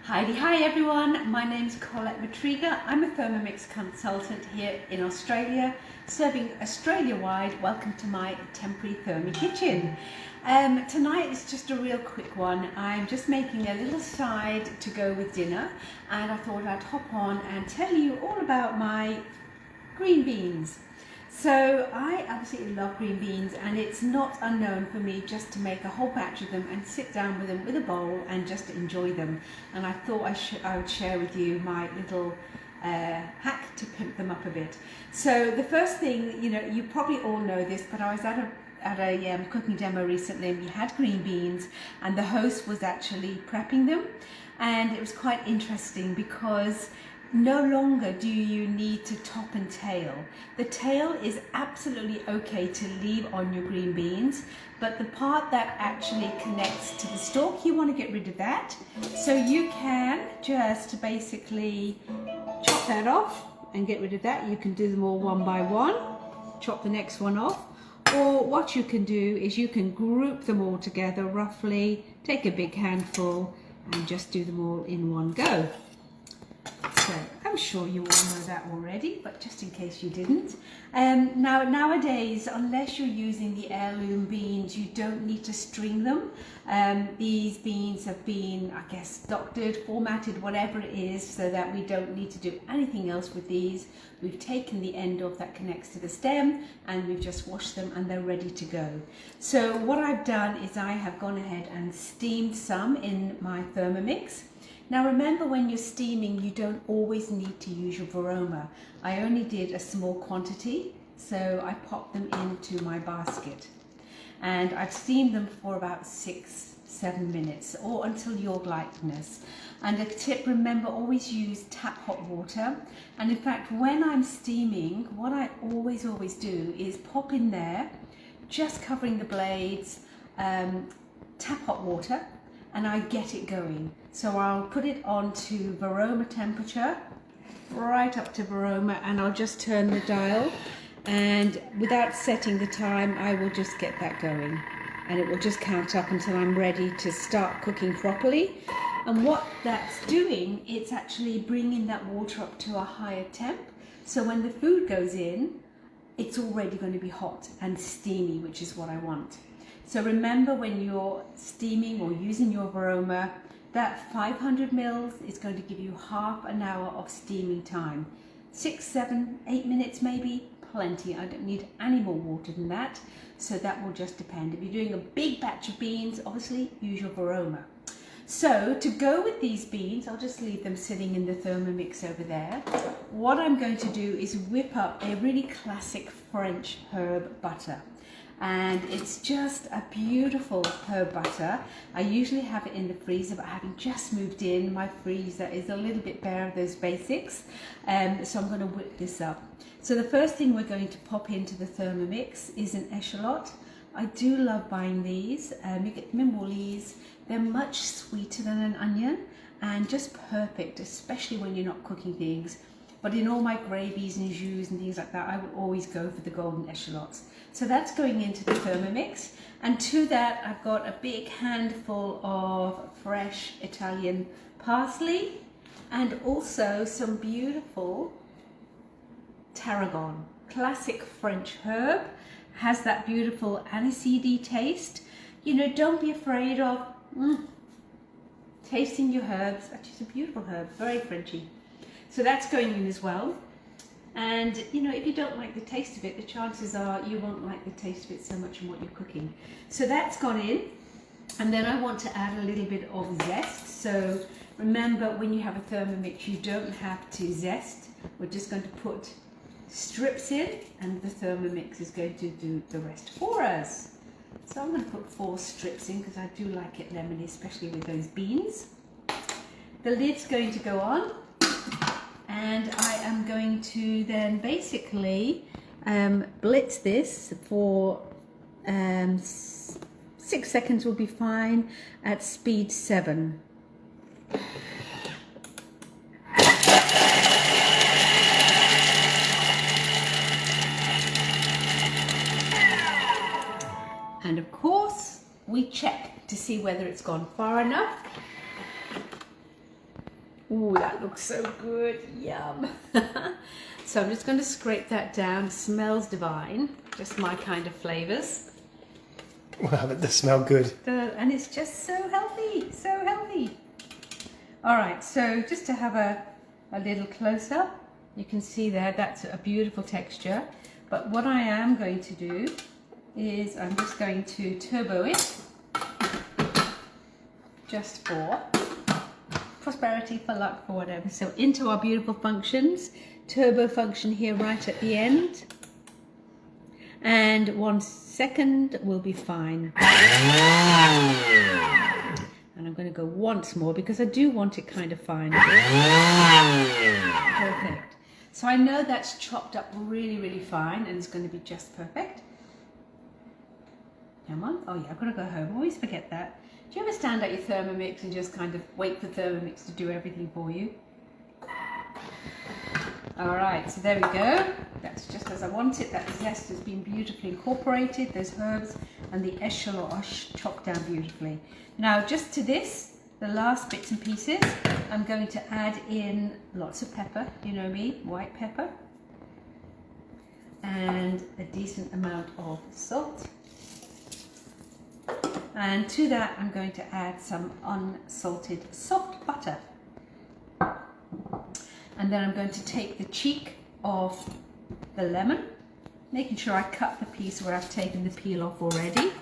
Hi everyone, my name's Colette Matriga. I'm a Thermomix consultant here in Australia, serving Australia-wide. Welcome to my temporary Thermi kitchen. Tonight is just a real quick one. I'm just making a little side to go with dinner, and I thought I'd hop on and tell you all about my green beans. So I absolutely love green beans, and it's not unknown for me just to make a whole batch of them and sit down with them with a bowl and just enjoy them. And I thought I would share with you my little hack to pimp them up a bit. So the first thing, you probably all know this, but I was at a cooking demo recently, and we had green beans, and the host was actually prepping them, and it was quite interesting because no longer do you need to top and tail. The tail is absolutely okay to leave on your green beans, but the part that actually connects to the stalk, you want to get rid of that. So you can just basically chop that off and get rid of that. You can do them all one by one, chop the next one off, or what you can do is you can group them all together roughly, take a big handful and just do them all in one go. So I'm sure you all know that already, but just in case you didn't. Now nowadays, unless you're using the heirloom beans, you don't need to string them. These beans have been, I guess, doctored, formatted, whatever it is, so that we don't need to do anything else with these. We've taken the end off that connects to the stem, and we've just washed them and they're ready to go. So what I've done is I have gone ahead and steamed some in my Thermomix. Now remember, when you're steaming, you don't always need to use your Varoma. I only did a small quantity, so I popped them into my basket. And I've steamed them for about 6-7 minutes, or until your likeness. And a tip, remember, always use tap hot water. And in fact, when I'm steaming, what I always do is pop in there, just covering the blades, tap hot water, and I get it going. So I'll put it on to Varoma temperature, right up to Varoma, and I'll just turn the dial, and without setting the time, I will just get that going, and it will just count up until I'm ready to start cooking properly. And what that's doing, it's actually bringing that water up to a higher temp, so when the food goes in, it's already going to be hot and steamy, which is what I want. So remember, when you're steaming or using your Varoma, that 500 mils is going to give you half an hour of steaming time. 6, 7, 8 minutes maybe, plenty. I don't need any more water than that. So that will just depend. If you're doing a big batch of beans, obviously use your Varoma. So to go with these beans, I'll just leave them sitting in the Thermomix over there. What I'm going to do is whip up a really classic French herb butter. And it's just a beautiful herb butter. I usually have it in the freezer, but having just moved in, my freezer is a little bit bare of those basics. So I'm going to whip this up. So the first thing we're going to pop into the Thermomix is an echalot. I do love buying these. You get them in Woolies. They're much sweeter than an onion and just perfect, especially when you're not cooking things. But in all my gravies and jus and things like that, I would always go for the golden echalot's. So that's going into the Thermomix. And to that, I've got a big handful of fresh Italian parsley and also some beautiful tarragon. Classic French herb, has that beautiful aniseedy taste. Don't be afraid of tasting your herbs. Actually, it's a beautiful herb, very Frenchy. So that's going in as well. And if you don't like the taste of it, the chances are you won't like the taste of it so much in what you're cooking. So that's gone in. And then I want to add a little bit of zest. So remember, when you have a Thermomix, you don't have to zest. We're just going to put strips in, and the Thermomix is going to do the rest for us. So I'm going to put 4 strips in because I do like it lemony, especially with those beans. The lid's going to go on. And I am going to then basically blitz this for 6 seconds will be fine at speed 7. And of course, we check to see whether it's gone far enough. Ooh, that looks so good. Yum. So I'm just going to scrape that down. It smells divine. Just my kind of flavours. Wow, that does smell good. And it's just so healthy. So healthy. All right, so just to have a little close-up, you can see there, that's a beautiful texture. But what I am going to do is I'm just going to turbo it, just for prosperity, for luck, for whatever. So into our beautiful functions, turbo function here right at the end. And 1 second will be fine. And I'm going to go once more because I do want it kind of fine. Perfect. So I know that's chopped up really, really fine and it's going to be just perfect. Come on. Oh yeah, I've got to go home. I always forget that. Do you ever stand at your Thermomix and just kind of wait for Thermomix to do everything for you? All right, so there we go. That's just as I want it. That zest has been beautifully incorporated. Those herbs and the echalot chopped down beautifully. Now, just to this, the last bits and pieces, I'm going to add in lots of pepper. You know me, white pepper. And a decent amount of salt. And to that, I'm going to add some unsalted soft butter. And then I'm going to take the cheek of the lemon, making sure I cut the piece where I've taken the peel off already.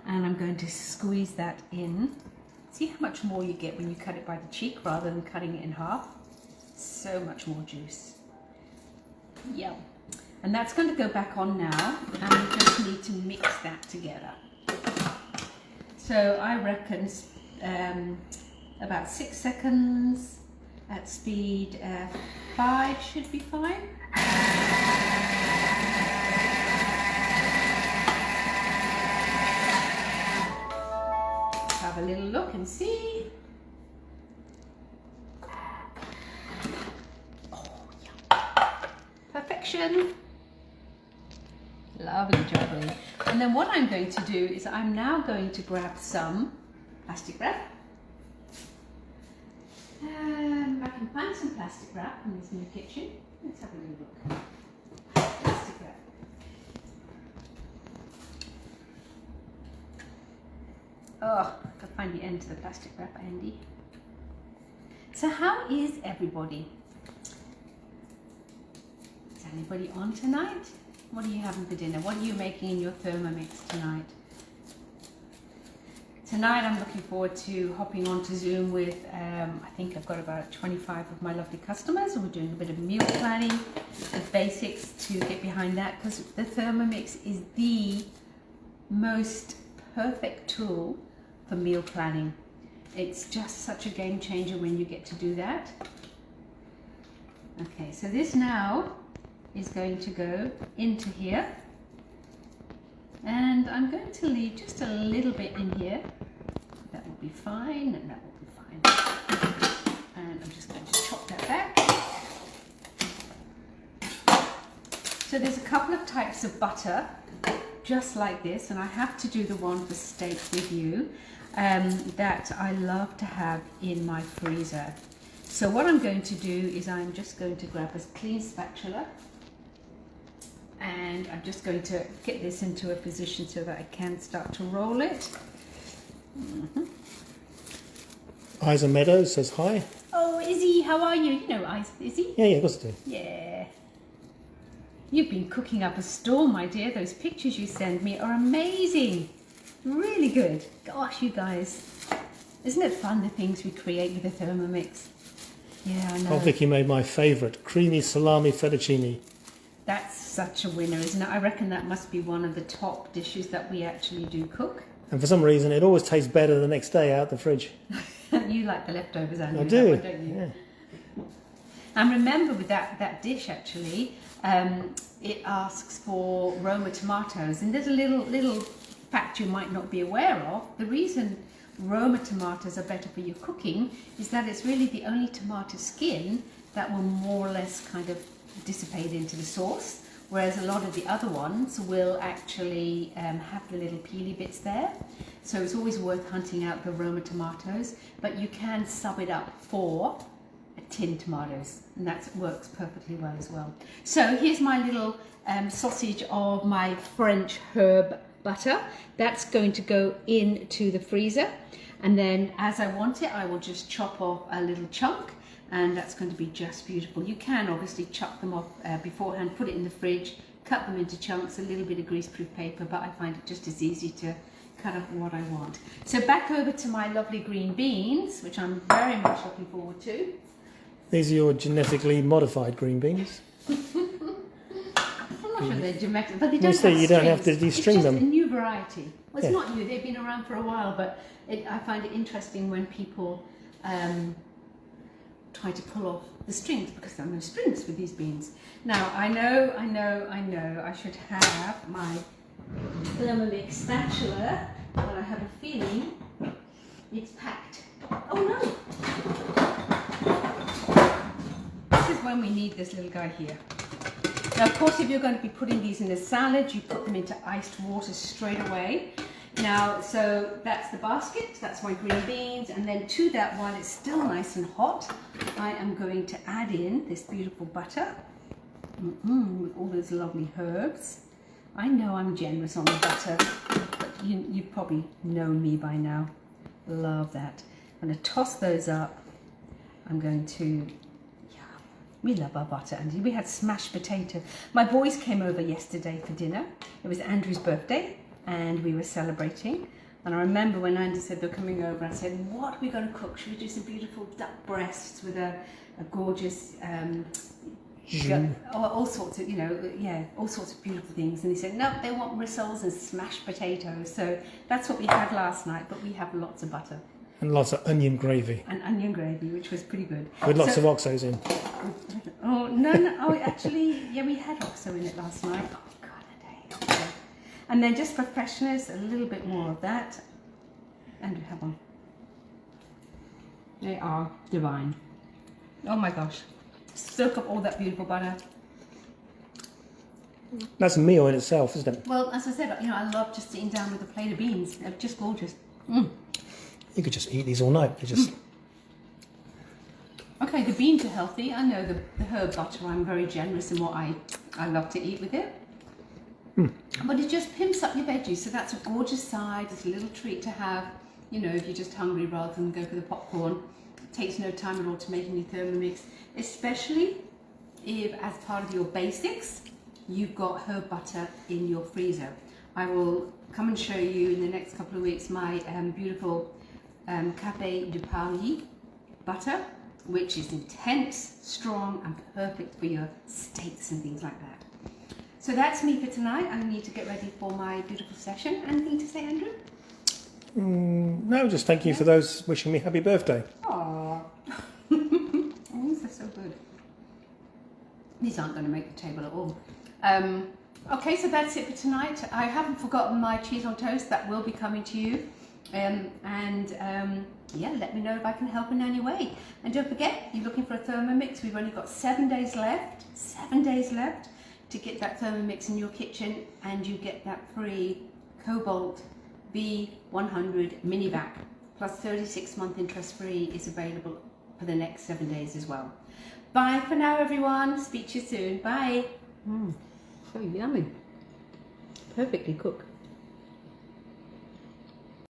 And I'm going to squeeze that in. See how much more you get when you cut it by the cheek rather than cutting it in half? So much more juice. Yum. And that's going to go back on now, and we just need to mix that together. So I reckon about 6 seconds at speed 5 should be fine. Have a little look and see. Oh, yeah. Perfection. Lovely jubbly. And then what I'm going to do is I'm now going to grab some plastic wrap. I can find some plastic wrap in this new kitchen. Let's have a little look. Plastic wrap. Oh, I can find the end to the plastic wrap, Andy. So how is everybody? Is anybody on tonight? What are you having for dinner? What are you making in your Thermomix tonight? Tonight I'm looking forward to hopping onto Zoom with, I think I've got about 25 of my lovely customers, and we're doing a bit of meal planning, the basics to get behind that, because the Thermomix is the most perfect tool for meal planning. It's just such a game changer when you get to do that. Okay, so this now is going to go into here. And I'm going to leave just a little bit in here. That will be fine, and that will be fine. And I'm just going to chop that back. So there's a couple of types of butter, just like this, and I have to do the one for steak with you, that I love to have in my freezer. So what I'm going to do is I'm just going to grab a clean spatula, and I'm just going to get this into a position so that I can start to roll it. Isa Meadows says hi. Oh, Izzy, how are you? You know Izzy? Yeah, of course I do. Yeah. You've been cooking up a storm, my dear. Those pictures you send me are amazing. Really good. Gosh, you guys. Isn't it fun, the things we create with the Thermomix? Yeah, I know. Oh, Vicky made my favourite, creamy salami fettuccine. That's such a winner, isn't it? I reckon that must be one of the top dishes that we actually do cook. And for some reason, it always tastes better the next day out the fridge. You like the leftovers, Andrew. I do, One, don't you? yeah. And remember with that dish, actually, it asks for Roma tomatoes. And there's a little fact you might not be aware of. The reason Roma tomatoes are better for your cooking is that it's really the only tomato skin that will more or less kind of dissipate into the sauce, whereas a lot of the other ones will actually have the little peely bits there. So it's always worth hunting out the Roma tomatoes, but you can sub it up for a tinned tomatoes, and that works perfectly well as well. So here's my little sausage of my French herb butter. That's going to go into the freezer, and then as I want it, I will just chop off a little chunk, and that's going to be just beautiful. You can obviously chop them off beforehand, put it in the fridge, cut them into chunks, a little bit of greaseproof paper, but I find it just as easy to cut up what I want. So back over to my lovely green beans, which I'm very much looking forward to. These are your genetically modified green beans. I'm not sure they're genetic, but they You don't say have you don't have strings. to de-string It's just them. a new variety. Well, it's Yeah. not new, they've been around for a while, but I find it interesting when people try to pull off the strings, because there are no strings with these beans. Now, I know, I should have my Thermomix spatula, but I have a feeling it's packed. Oh no! This is when we need this little guy here. Now, of course, if you're going to be putting these in a salad, you put them into iced water straight away. Now, so that's the basket, that's my green beans, and then to that, while it's still nice and hot, I am going to add in this beautiful butter with all those lovely herbs. I know I'm generous on the butter, but you've probably known me by now. Love that. I'm going to toss those up. I'm going to, we love our butter, and we had smashed potato. My boys came over yesterday for dinner. It was Andrew's birthday, and we were celebrating. And I remember when Andy said they're coming over, I said, what are we going to cook? Should we do some beautiful duck breasts with a gorgeous, all sorts of, all sorts of beautiful things. And he said, no, they want rissoles and smashed potatoes. So that's what we had last night, but we have lots of butter. And lots of onion gravy. And onion gravy, which was pretty good. With lots of oxos in. Oh, no, oh, actually, yeah, we had oxo in it last night. Oh, God, I hate oxo. And then just for freshness, a little bit more of that. And we have one. They are divine. Oh my gosh. Soak up all that beautiful butter. That's a meal in itself, isn't it? Well, as I said, I love just sitting down with a plate of beans. They're just gorgeous. You could just eat these all night. They're just... Okay, the beans are healthy. I know the herb butter, I'm very generous in what I love to eat with it. But it just pimps up your veggies, so that's a gorgeous side. It's a little treat to have, if you're just hungry rather than go for the popcorn. It takes no time at all to make any Thermomix, especially if, as part of your basics, you've got herb butter in your freezer. I will come and show you in the next couple of weeks my beautiful Café de Paris butter, which is intense, strong, and perfect for your steaks and things like that. So that's me for tonight. I need to get ready for my beautiful session. Anything to say, Andrew? No, just thank you for those wishing me happy birthday. Aww. These are so good. These aren't going to make the table at all. Okay, so that's it for tonight. I haven't forgotten my cheese on toast. That will be coming to you. Yeah, let me know if I can help in any way. And don't forget, you're looking for a Thermomix. We've only got 7 days left. 7 days left to get that Thermomix in your kitchen, and you get that free Cobalt B100 mini vac plus 36-month interest free is available for the next 7 days as well. Bye for now, everyone. Speak to you soon. Bye. So yummy. Perfectly cooked.